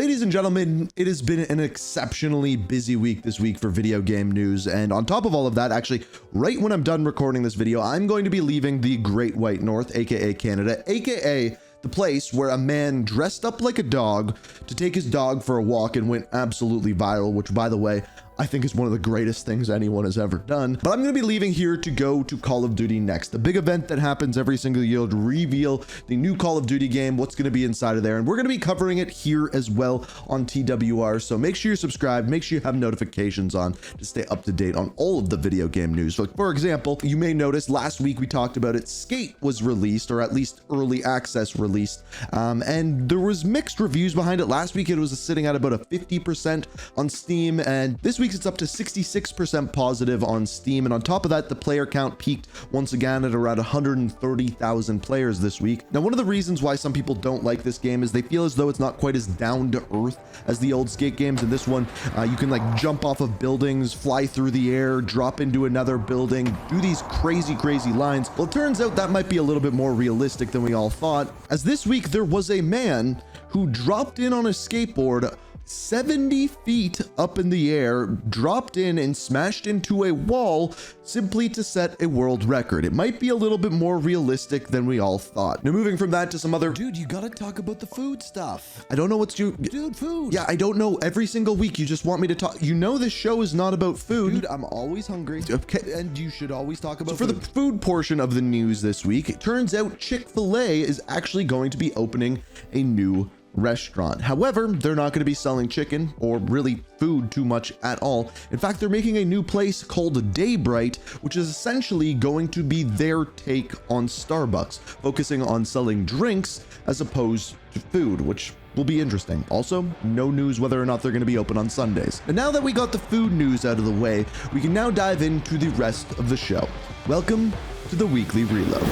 Ladies and gentlemen, it has been an exceptionally busy week this week for video game news, and on top of all of that, actually, right when I'm done recording this video, I'm going to be leaving the Great White North, aka Canada, aka the place where a man dressed up like a dog to take his dog for a walk and went absolutely viral, which, by the way, I think is one of the greatest things anyone has ever done. But I'm going to be leaving here to go to Call of Duty Next, the big event that happens every single year to reveal the new Call of Duty game, what's going to be inside of there. And we're going to be covering it here as well on TWR. So make sure you're subscribed, make sure you have notifications on to stay up to date on all of the video game news. So for example, you may notice last week we talked about it. Skate was released, or at least early access released. And there was mixed reviews behind it. Last week it was sitting at about a 50% on Steam, and this week it's up to 66% positive on Steam. And on top of that, the player count peaked once again at around 130,000 players this week. Now, one of the reasons why some people don't like this game is they feel as though it's not quite as down to earth as the old Skate games. In this one, you can like jump off of buildings, fly through the air, drop into another building, do these crazy lines. Well, it turns out that might be a little bit more realistic than we all thought, as this week there was a man who dropped in on a skateboard 70 feet up in the air, dropped in and smashed into a wall simply to set a world record. It might be a little bit more realistic than we all thought. Now, moving from that to some other... Dude, you gotta talk about the food stuff. I don't know what's you... Dude, food. Yeah, I don't know. Every single week, you just want me to talk. You know this show is not about food. Dude, I'm always hungry. Okay. And you should always talk about So for the food portion of the news this week, it turns out Chick-fil-A is actually going to be opening a new restaurant. However, they're not going to be selling chicken or really food too much at all. In fact, they're making a new place called Daybright, which is essentially going to be their take on Starbucks, focusing on selling drinks as opposed to food, which will be interesting. Also, no news whether or not they're going to be open on Sundays. And now that we got the food news out of the way, we can now dive into the rest of the show. Welcome to the Weekly Reload.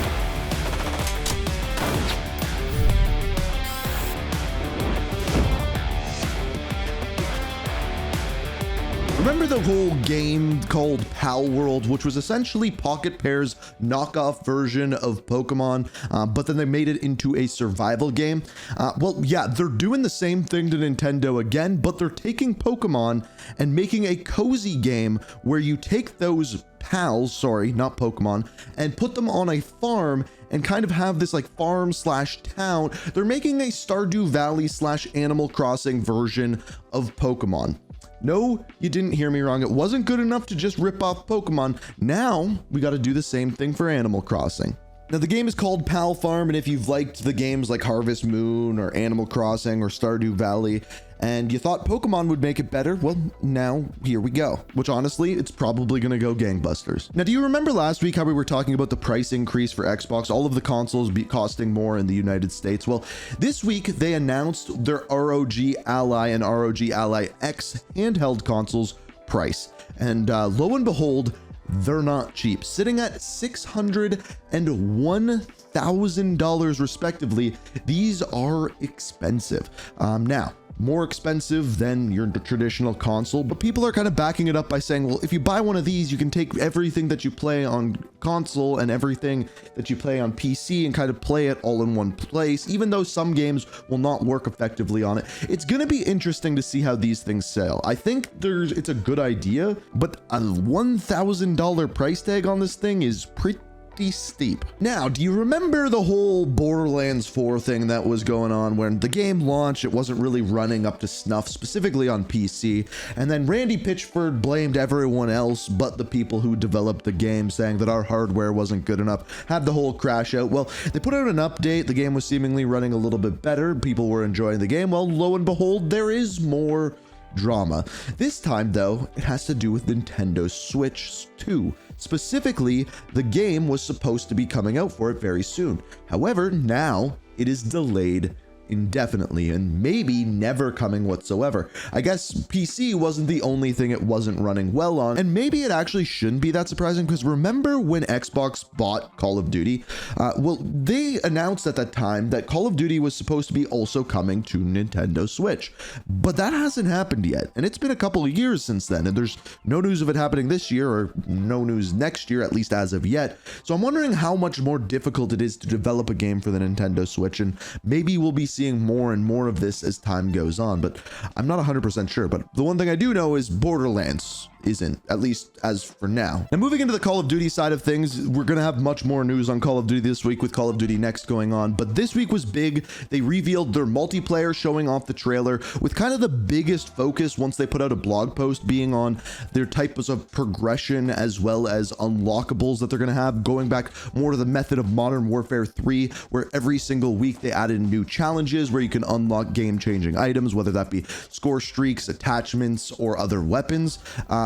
Remember the whole game called Palworld, which was essentially Pocket Pair's knockoff version of Pokemon, but then they made it into a survival game? Well, yeah, they're doing the same thing to Nintendo again, but they're taking Pokemon and making a cozy game where you take those pals, sorry, not Pokemon, and put them on a farm and kind of have this like farm slash town. They're making a Stardew Valley slash Animal Crossing version of Pokemon. No, you didn't hear me wrong. It wasn't good enough to just rip off Pokemon. Now we got to do the same thing for Animal Crossing. Now, the game is called Pal Farm, and if you've liked the games like Harvest Moon or Animal Crossing or Stardew Valley, and you thought Pokemon would make it better, well, now here we go. Which honestly, it's probably gonna go gangbusters. Now, do you remember last week how we were talking about the price increase for Xbox, all of the consoles be costing more in the United States? Well, this week they announced their ROG Ally and ROG Ally X handheld consoles price. And lo and behold, they're not cheap, sitting at $600 and $1,000 respectively. These are expensive. Now, more expensive than your traditional console, but people are kind of backing it up by saying, well, if you buy one of these, you can take everything that you play on console and everything that you play on PC and kind of play it all in one place, even though some games will not work effectively on it. It's going to be interesting to see how these things sell. I think it's a good idea, but a $1,000 price tag on this thing is pretty steep. Now, do you remember the whole Borderlands 4 thing that was going on when the game launched? It wasn't really running up to snuff, specifically on PC, and then Randy Pitchford blamed everyone else but the people who developed the game, saying that our hardware wasn't good enough, had the whole crash out. Well, they put out an update, the game was seemingly running a little bit better, people were enjoying the game. Well, lo and behold, there is more drama. This time, though, it has to do with Nintendo Switch 2. Specifically, the game was supposed to be coming out for it very soon. However, now it is delayed indefinitely and maybe never coming whatsoever. I guess PC wasn't the only thing it wasn't running well on, and maybe it actually shouldn't be that surprising, because remember when Xbox bought Call of Duty? Well, they announced at that time that Call of Duty was supposed to be also coming to Nintendo Switch, but that hasn't happened yet, and it's been a couple of years since then, and there's no news of it happening this year, or no news next year, at least as of yet. So I'm wondering how much more difficult it is to develop a game for the Nintendo Switch, and maybe we'll be seeing seeing more and more of this as time goes on, but I'm not 100% sure. But the one thing I do know is Borderlands isn't, at least as for now. Now, moving into the Call of Duty side of things, we're gonna have much more news on Call of Duty this week with Call of Duty Next going on, but this week was big. They revealed their multiplayer, showing off the trailer with kind of the biggest focus once they put out a blog post being on their types of progression as well as unlockables that they're gonna have, going back more to the method of Modern Warfare 3, where every single week they added new challenges where you can unlock game-changing items, whether that be score streaks, attachments, or other weapons.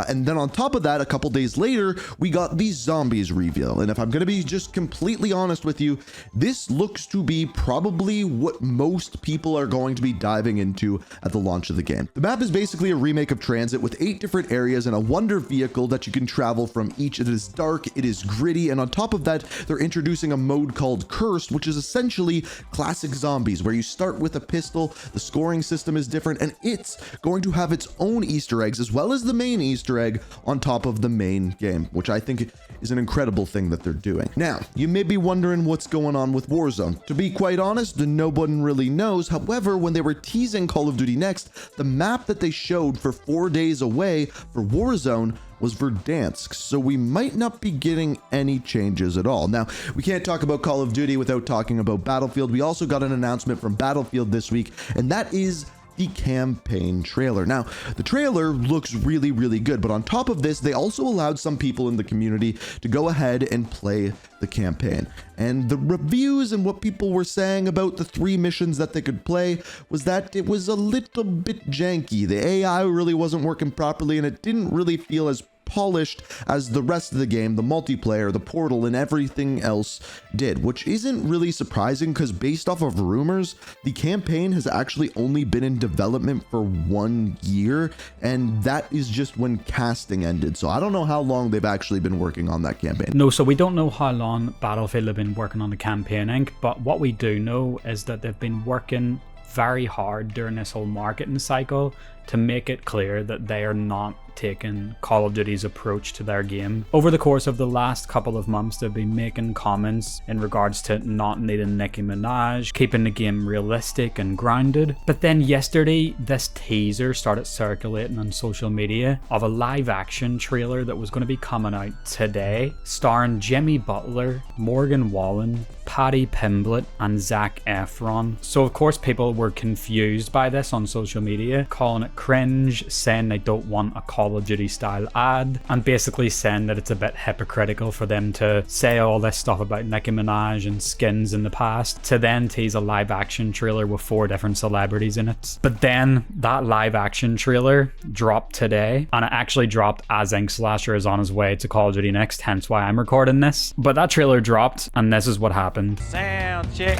And then on top of that, a couple days later, we got the zombies reveal. And if I'm going to be just completely honest with you, this looks to be probably what most people are going to be diving into at the launch of the game. The map is basically a remake of Transit with 8 different areas and a wonder vehicle that you can travel from each. It is dark, it is gritty, and on top of that, they're introducing a mode called Cursed, which is essentially classic zombies, where you start with a pistol, the scoring system is different, and it's going to have its own Easter eggs as well as the main Easter egg on top of the main game, which I think is an incredible thing that they're doing. Now, you may be wondering what's going on with Warzone. To be quite honest, no one really knows. However, when they were teasing Call of Duty Next, the map that they showed for 4 days away for Warzone was Verdansk, so we might not be getting any changes at all. Now, we can't talk about Call of Duty without talking about Battlefield. We also got an announcement from Battlefield this week, and that is the campaign trailer. Now, the trailer looks really, really good, but on top of this, they also allowed some people in the community to go ahead and play the campaign. And the reviews and what people were saying about the 3 missions that they could play was that it was a little bit janky. The AI really wasn't working properly, and it didn't really feel as polished as the rest of the game, the multiplayer, the portal, and everything else did, which isn't really surprising because based off of rumors, the campaign has actually only been in development for 1 year, and that is just when casting ended. So I don't know how long they've actually been working on that campaign. No, so we don't know how long Battlefield have been working on the campaign, Inc., but what we do know is that they've been working very hard during this whole marketing cycle to make it clear that they are not taking Call of Duty's approach to their game. Over the course of the last couple of months, they've been making comments in regards to not needing Nicki Minaj, keeping the game realistic and grounded. But then yesterday, this teaser started circulating on social media of a live action trailer that was going to be coming out today, starring Jimmy Butler, Morgan Wallen, Paddy Pimblett, and Zac Efron. So of course people were confused by this on social media, calling it cringe, saying they don't want a Call of Duty style ad, and basically saying that it's a bit hypocritical for them to say all this stuff about Nicki Minaj and skins in the past, to then tease a live action trailer with 4 different celebrities in it. But then that live action trailer dropped today, and it actually dropped as Ink Slasher is on his way to Call of Duty Next, hence why I'm recording this. But that trailer dropped, and this is what happened. Sound check.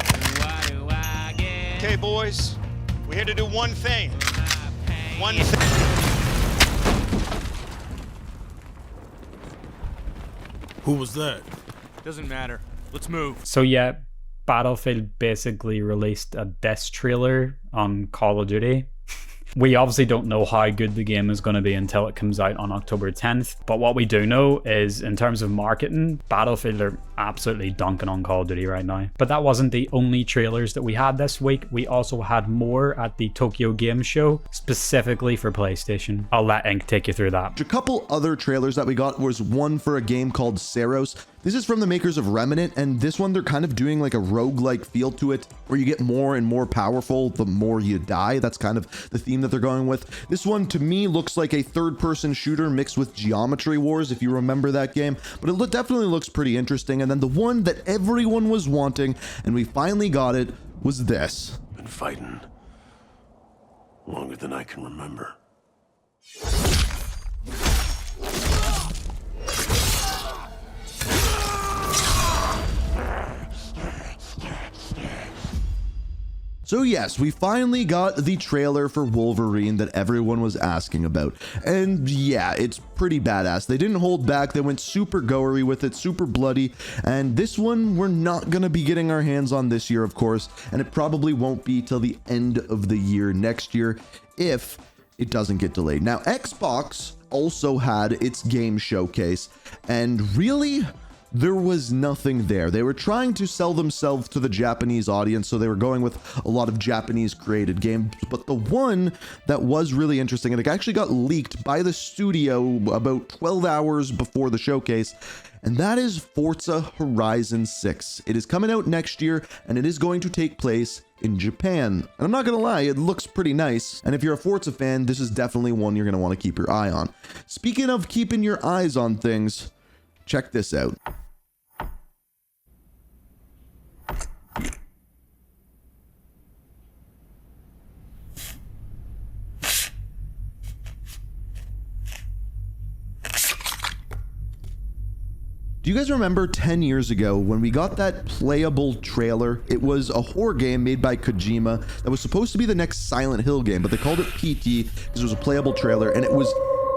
Okay, boys, we're here to do one thing. One thing. Who was that? Doesn't matter. Let's move. So yeah, Battlefield basically released a diss trailer on Call of Duty. We obviously don't know how good the game is going to be until it comes out on October 10th. But what we do know is, in terms of marketing, Battlefield are absolutely dunking on Call of Duty right now. But that wasn't the only trailers that we had this week. We also had more at the Tokyo Game Show, specifically for PlayStation. I'll let Ink take you through that. A couple other trailers that we got was one for a game called Saros. This is from the makers of Remnant, and this one they're kind of doing like a roguelike feel to it, where you get more and more powerful the more you die. That's kind of the theme that they're going with. This one to me looks like a third-person shooter mixed with Geometry Wars, if you remember that game, but it definitely looks pretty interesting. And then the one that everyone was wanting, and we finally got it, was this. Been fighting longer than I can remember. So yes, we finally got the trailer for Wolverine that everyone was asking about. And yeah, it's pretty badass. They didn't hold back. They went super gory with it, super bloody. And this one, we're not going to be getting our hands on this year, of course. And it probably won't be till the end of the year next year if it doesn't get delayed. Now, Xbox also had its game showcase. And really, there was nothing there. They were trying to sell themselves to the Japanese audience, so they were going with a lot of Japanese created games, but the one that was really interesting, and it actually got leaked by the studio about 12 hours before the showcase, and that is Forza Horizon 6. It is coming out next year, and it is going to take place in Japan. And I'm not gonna lie, it looks pretty nice. And if you're a Forza fan, this is definitely one you're gonna want to keep your eye on. Speaking of keeping your eyes on things, check this out. Do you guys remember 10 years ago when we got that playable trailer? It was a horror game made by Kojima that was supposed to be the next Silent Hill game, but they called it PT because it was a playable trailer, and it was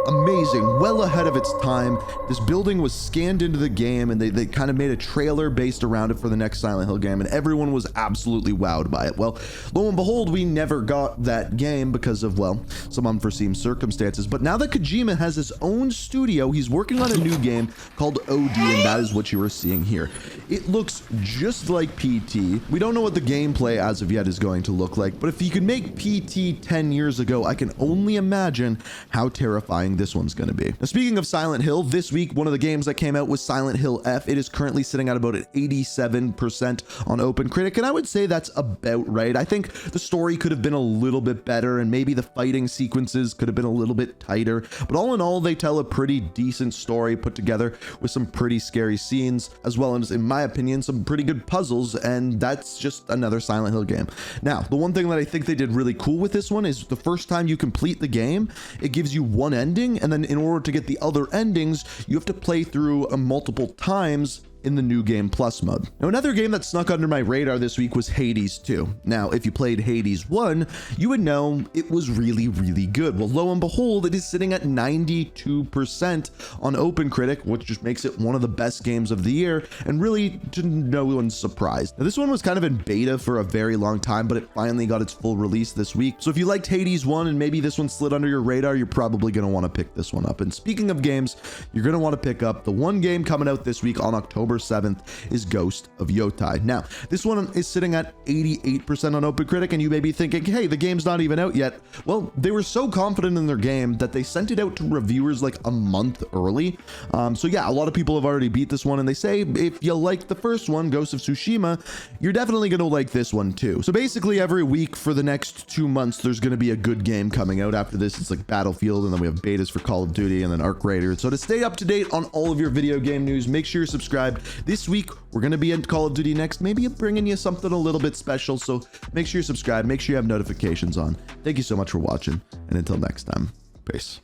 amazing, well ahead of its time. This building was scanned into the game, and they kind of made a trailer based around it for the next Silent Hill game, and everyone was absolutely wowed by it. Well, lo and behold, we never got that game because of, well, some unforeseen circumstances. But now that Kojima has his own studio, he's working on a new game called OD, and that is what you are seeing here. It looks just like PT. We don't know what the gameplay as of yet is going to look like, but if you could make PT 10 years ago, I can only imagine how terrifying this one's going to be. Now, speaking of Silent Hill, this week, one of the games that came out was Silent Hill F. It is currently sitting at about an 87% on OpenCritic, and I would say that's about right. I think the story could have been a little bit better, and maybe the fighting sequences could have been a little bit tighter, but all in all, they tell a pretty decent story put together with some pretty scary scenes, as well as, in my opinion, some pretty good puzzles, and that's just another Silent Hill game. Now, the one thing that I think they did really cool with this one is the first time you complete the game, it gives you one ending, and then in order to get the other endings, you have to play through multiple times in the New Game Plus mode. Now, another game that snuck under my radar this week was Hades 2. Now, if you played Hades 1, you would know it was really, really good. Well, lo and behold, it is sitting at 92% on OpenCritic, which just makes it one of the best games of the year, and really to no one's surprise. Now, this one was kind of in beta for a very long time, but it finally got its full release this week. So if you liked Hades 1 and maybe this one slid under your radar, you're probably going to want to pick this one up. And speaking of games, you're going to want to pick up the one game coming out this week on October 7th is Ghost of Yotei. Now, this one is sitting at 88% on OpenCritic, and you may be thinking, hey, the game's not even out yet. Well, they were so confident in their game that they sent it out to reviewers like a month early. So yeah, a lot of people have already beat this one, and they say if you like the first one, Ghost of Tsushima, you're definitely going to like this one too. So basically every week for the next 2 months, there's going to be a good game coming out. After this, it's like Battlefield, and then we have betas for Call of Duty, and then Arc Raiders. So to stay up to date on all of your video game news, make sure you're subscribed. This week, we're going to be in Call of Duty next, maybe bringing you something a little bit special, so make sure you subscribe, make sure you have notifications on. Thank you so much for watching, and until next time, peace.